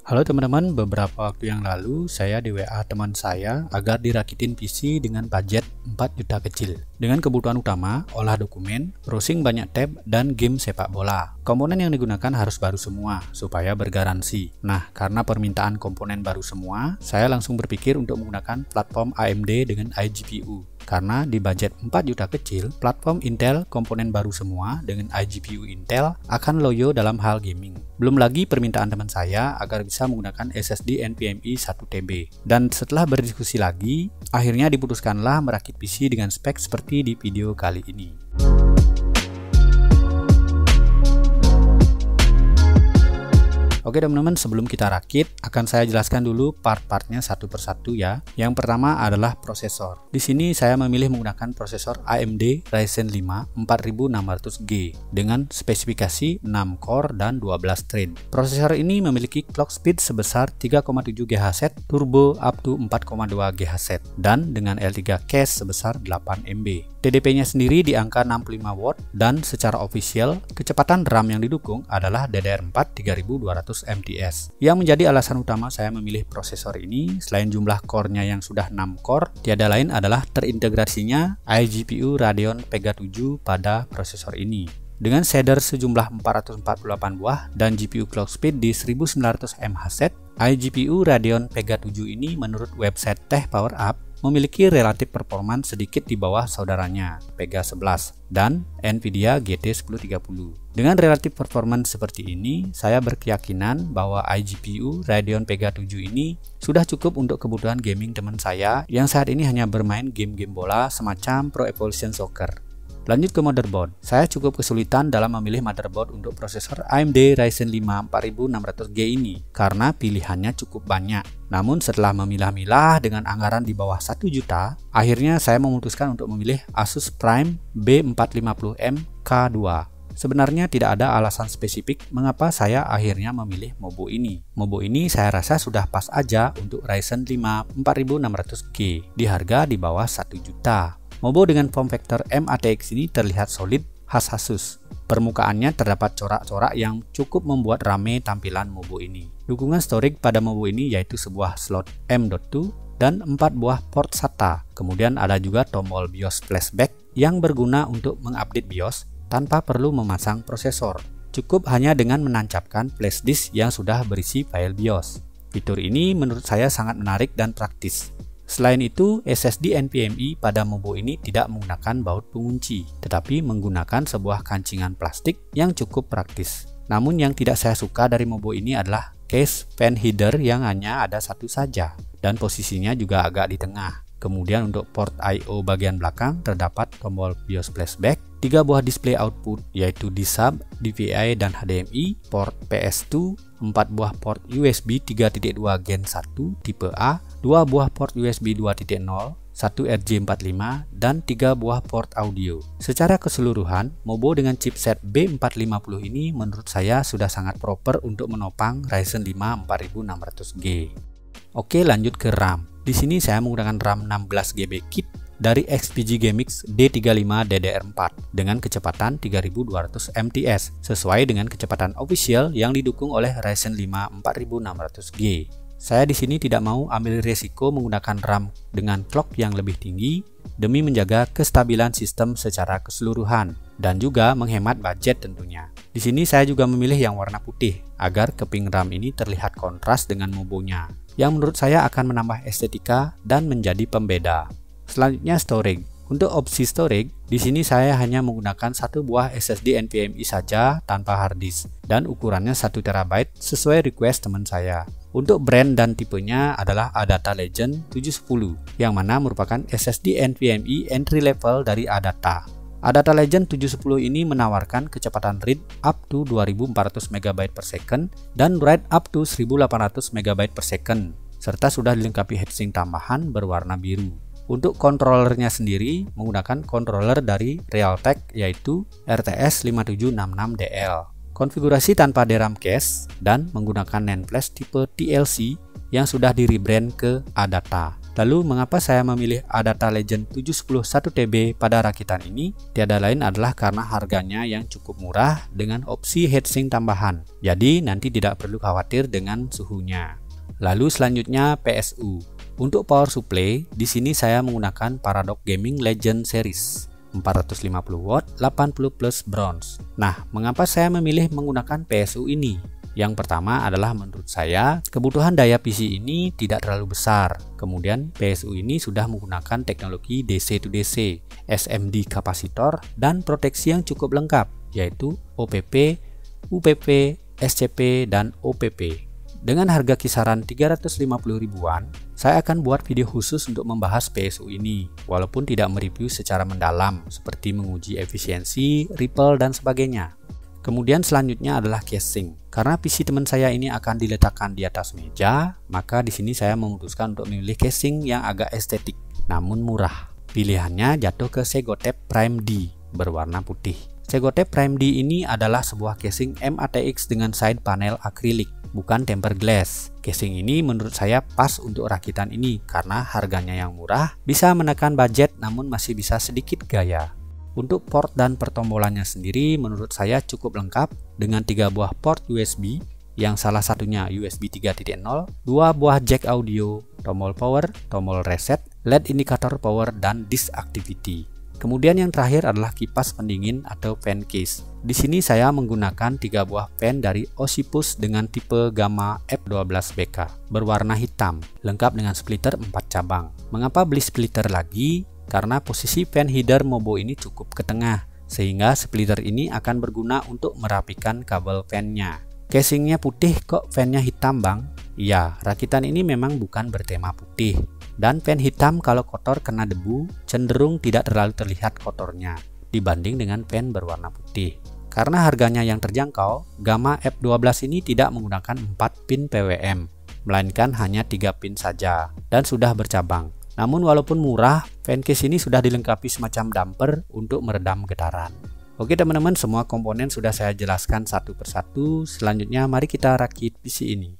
Halo teman-teman, beberapa waktu yang lalu saya di WA teman saya agar dirakitin PC dengan budget 4 juta kecil. Dengan kebutuhan utama, olah dokumen, browsing banyak tab, dan game sepak bola. Komponen yang digunakan harus baru semua, supaya bergaransi. Nah, karena permintaan komponen baru semua, saya langsung berpikir untuk menggunakan platform AMD dengan iGPU. Karena di budget 4 juta kecil, platform Intel komponen baru semua dengan iGPU Intel akan loyo dalam hal gaming. Belum lagi permintaan teman saya agar bisa menggunakan SSD NVMe 1TB. Dan setelah berdiskusi lagi, akhirnya diputuskanlah merakit PC dengan spek seperti di video kali ini. Oke teman-teman, sebelum kita rakit, akan saya jelaskan dulu part-partnya satu persatu ya. Yang pertama adalah prosesor. Di sini saya memilih menggunakan prosesor AMD Ryzen 5 4600G dengan spesifikasi 6 core dan 12 thread. Prosesor ini memiliki clock speed sebesar 3,7 GHz, turbo up to 4,2 GHz, dan dengan L3 cache sebesar 8 MB. TDP-nya sendiri di angka 65 watt dan secara official, kecepatan RAM yang didukung adalah DDR4 3200 MTS. Yang menjadi alasan utama saya memilih prosesor ini, selain jumlah core-nya yang sudah 6 core, tiada lain adalah terintegrasinya iGPU Radeon Vega 7 pada prosesor ini. Dengan shader sejumlah 448 buah dan GPU clock speed di 1900 MHz, iGPU Radeon Vega 7 ini menurut website Tech Power Up memiliki relatif performance sedikit di bawah saudaranya, Vega 11, dan Nvidia GT 1030. Dengan relatif performance seperti ini, saya berkeyakinan bahwa iGPU Radeon Vega 7 ini sudah cukup untuk kebutuhan gaming teman saya yang saat ini hanya bermain game-game bola semacam Pro Evolution Soccer. Lanjut ke motherboard, saya cukup kesulitan dalam memilih motherboard untuk prosesor AMD Ryzen 5 4600G ini karena pilihannya cukup banyak. Namun setelah memilah-milah dengan anggaran di bawah 1 juta, akhirnya saya memutuskan untuk memilih Asus Prime B450M K2. Sebenarnya tidak ada alasan spesifik mengapa saya akhirnya memilih Mobo ini. Mobo ini saya rasa sudah pas aja untuk Ryzen 5 4600G di harga di bawah 1 juta. Mobo dengan form factor MATX ini terlihat solid khas Asus. Permukaannya terdapat corak-corak yang cukup membuat rame tampilan Mobo ini. Dukungan storage pada Mobo ini yaitu sebuah slot M.2 dan 4 buah port SATA. Kemudian ada juga tombol BIOS flashback yang berguna untuk mengupdate BIOS tanpa perlu memasang prosesor. Cukup hanya dengan menancapkan flash disk yang sudah berisi file BIOS. Fitur ini menurut saya sangat menarik dan praktis. Selain itu, SSD NVMe pada Mobo ini tidak menggunakan baut pengunci, tetapi menggunakan sebuah kancingan plastik yang cukup praktis. Namun yang tidak saya suka dari Mobo ini adalah case fan header yang hanya ada satu saja, dan posisinya juga agak di tengah. Kemudian untuk port I/O bagian belakang terdapat tombol BIOS flashback, 3 buah display output yaitu D-Sub, DVI, dan HDMI, port PS2, 4 buah port USB 3.2 Gen 1 tipe A, 2 buah port USB 2.0, 1 RJ45, dan 3 buah port audio. Secara keseluruhan, Mobo dengan chipset B450 ini menurut saya sudah sangat proper untuk menopang Ryzen 5 4600G. Oke, lanjut ke RAM. Di sini saya menggunakan RAM 16GB kit dari XPG Gamix D35 DDR4 dengan kecepatan 3200 MTS sesuai dengan kecepatan official yang didukung oleh Ryzen 5 4600G. Saya di sini tidak mau ambil resiko menggunakan RAM dengan clock yang lebih tinggi demi menjaga kestabilan sistem secara keseluruhan dan juga menghemat budget tentunya. Di sini saya juga memilih yang warna putih agar keping RAM ini terlihat kontras dengan Mobonya, yang menurut saya akan menambah estetika dan menjadi pembeda. Selanjutnya storage. Untuk opsi storage, di sini saya hanya menggunakan satu buah SSD NVMe saja tanpa hard disk dan ukurannya 1 TB sesuai request teman saya. Untuk brand dan tipenya adalah Adata Legend 710 yang mana merupakan SSD NVMe entry level dari Adata. Adata Legend 710 ini menawarkan kecepatan read up to 2400 MB per second dan write up to 1800 MB per second serta sudah dilengkapi heatsink tambahan berwarna biru. Untuk controllernya sendiri menggunakan controller dari Realtek yaitu RTS 5766DL. Konfigurasi tanpa DRAM cache dan menggunakan NAND flash tipe TLC yang sudah di rebrand ke Adata. Lalu mengapa saya memilih Adata Legend 7101TB pada rakitan ini? Tiada lain adalah karena harganya yang cukup murah dengan opsi heatsink tambahan. Jadi nanti tidak perlu khawatir dengan suhunya. Lalu selanjutnya PSU. Untuk power supply, di sini saya menggunakan Paradox Gaming Legend Series 450 watt 80 plus bronze. Nah, mengapa saya memilih menggunakan PSU ini? Yang pertama adalah menurut saya kebutuhan daya PC ini tidak terlalu besar. Kemudian PSU ini sudah menggunakan teknologi DC to DC, SMD kapasitor, dan proteksi yang cukup lengkap, yaitu OPP, UPP, SCP, dan OPP. Dengan harga kisaran 350 ribuan, saya akan buat video khusus untuk membahas PSU ini, walaupun tidak mereview secara mendalam, seperti menguji efisiensi, ripple, dan sebagainya. Kemudian selanjutnya adalah casing. Karena PC teman saya ini akan diletakkan di atas meja, maka di sini saya memutuskan untuk memilih casing yang agak estetik, namun murah. Pilihannya jatuh ke Segotep Prime D berwarna putih. Segotep Prime D ini adalah sebuah casing MATX dengan side panel akrilik, bukan tempered glass. Casing ini menurut saya pas untuk rakitan ini karena harganya yang murah, bisa menekan budget namun masih bisa sedikit gaya. Untuk port dan pertombolannya sendiri menurut saya cukup lengkap dengan 3 buah port USB yang salah satunya USB 3.0, 2 buah jack audio, tombol power, tombol reset, LED indikator power, dan disk activity. Kemudian yang terakhir adalah kipas pendingin atau fan case. Di sini saya menggunakan 3 buah fan dari Olympus dengan tipe Gamma F12BK berwarna hitam, lengkap dengan splitter 4 cabang. Mengapa beli splitter lagi? Karena posisi fan header Mobo ini cukup ke tengah, sehingga splitter ini akan berguna untuk merapikan kabel fan-nya. Casingnya putih kok fan-nya hitam bang? Iya, rakitan ini memang bukan bertema putih. Dan fan hitam kalau kotor kena debu cenderung tidak terlalu terlihat kotornya dibanding dengan fan berwarna putih. Karena harganya yang terjangkau, Gamma F12 ini tidak menggunakan 4 pin PWM, melainkan hanya 3 pin saja dan sudah bercabang. Namun walaupun murah, fan case ini sudah dilengkapi semacam damper untuk meredam getaran. Oke teman-teman, semua komponen sudah saya jelaskan satu persatu. Selanjutnya mari kita rakit PC ini.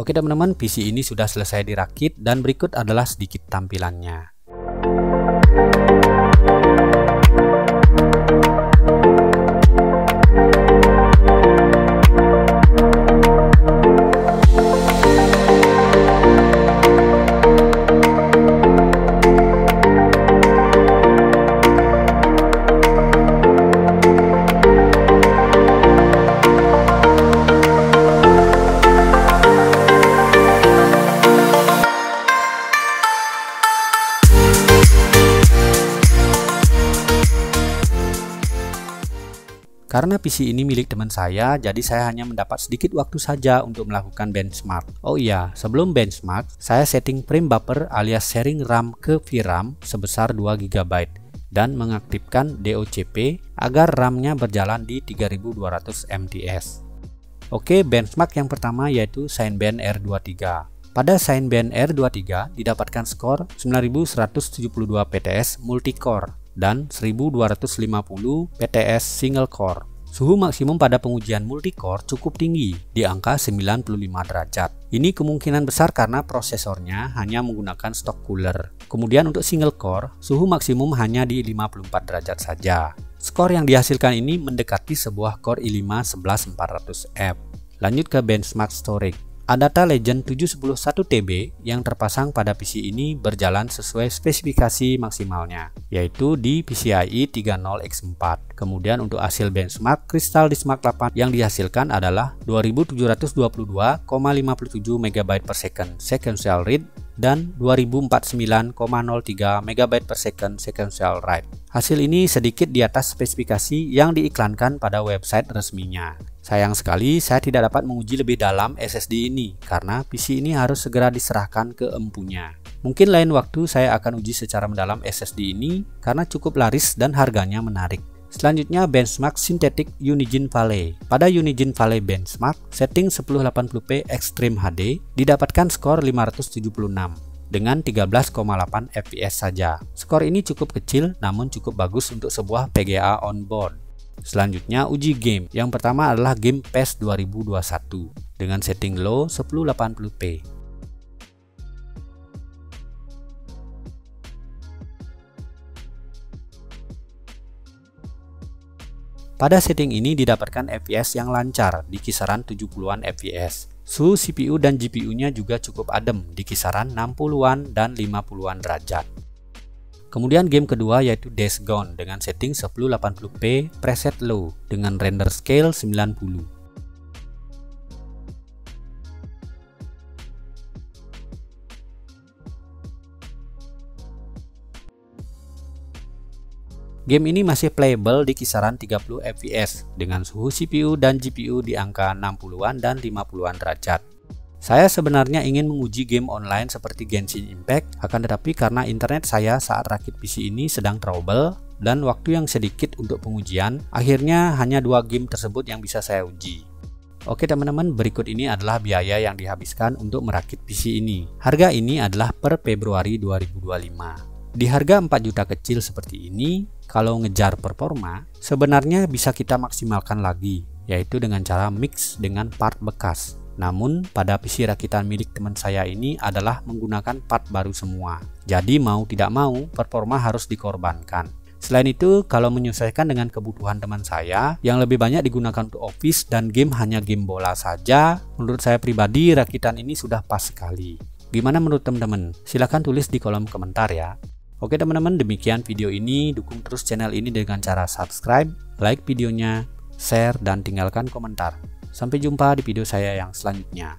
Oke teman-teman, PC ini sudah selesai dirakit dan berikut adalah sedikit tampilannya. Karena PC ini milik teman saya, jadi saya hanya mendapat sedikit waktu saja untuk melakukan benchmark. Oh iya, sebelum benchmark, saya setting frame buffer alias sharing RAM ke VRAM sebesar 2 GB dan mengaktifkan DOCP agar RAM-nya berjalan di 3200 mts. Oke, benchmark yang pertama yaitu Cinebench R23. Pada Cinebench R23 didapatkan skor 9172 PTS multicore dan 1250 PTS single core. Suhu maksimum pada pengujian multicore cukup tinggi di angka 95 derajat. Ini kemungkinan besar karena prosesornya hanya menggunakan stock cooler. Kemudian untuk single core, suhu maksimum hanya di 54 derajat saja. Skor yang dihasilkan ini mendekati sebuah Core i5 11400F. Lanjut ke benchmark storage. Adata Legend 711 TB yang terpasang pada PC ini berjalan sesuai spesifikasi maksimalnya, yaitu di PCIe 30X4. Kemudian untuk hasil benchmark, Crystal Disk Mark 8 yang dihasilkan adalah 2722,57 MB per second sequential read dan 2049,03 MB per second sequential write. Hasil ini sedikit di atas spesifikasi yang diiklankan pada website resminya. Sayang sekali saya tidak dapat menguji lebih dalam SSD ini karena PC ini harus segera diserahkan ke empunya. Mungkin lain waktu saya akan uji secara mendalam SSD ini karena cukup laris dan harganya menarik. Selanjutnya benchmark Synthetic Unigine Valley. Pada Unigine Valley benchmark, setting 1080p Extreme HD didapatkan skor 576 dengan 13,8 fps saja. Skor ini cukup kecil namun cukup bagus untuk sebuah PGA onboard. Selanjutnya uji game. Yang pertama adalah game PES 2021 dengan setting low 1080p. Pada setting ini didapatkan FPS yang lancar di kisaran 70-an fps. Suhu CPU dan GPU-nya juga cukup adem di kisaran 60-an dan 50-an derajat. Kemudian game kedua yaitu Days Gone dengan setting 1080p preset low dengan render scale 90. Game ini masih playable di kisaran 30 fps dengan suhu CPU dan GPU di angka 60-an dan 50-an derajat. Saya sebenarnya ingin menguji game online seperti Genshin Impact, akan tetapi karena internet saya saat rakit PC ini sedang trouble dan waktu yang sedikit untuk pengujian, akhirnya hanya 2 game tersebut yang bisa saya uji. Oke teman-teman, berikut ini adalah biaya yang dihabiskan untuk merakit PC ini. Harga ini adalah per Februari 2025. Di harga 4 juta kecil seperti ini, kalau ngejar performa, sebenarnya bisa kita maksimalkan lagi, yaitu dengan cara mix dengan part bekas. Namun pada PC rakitan milik teman saya ini adalah menggunakan part baru semua. Jadi mau tidak mau performa harus dikorbankan. Selain itu, kalau menyesuaikan dengan kebutuhan teman saya yang lebih banyak digunakan untuk office dan game hanya game bola saja, menurut saya pribadi rakitan ini sudah pas sekali. Gimana menurut teman-teman? Silahkan tulis di kolom komentar ya. Oke teman-teman, demikian video ini. Dukung terus channel ini dengan cara subscribe, like videonya, share, dan tinggalkan komentar. Sampai jumpa di video saya yang selanjutnya.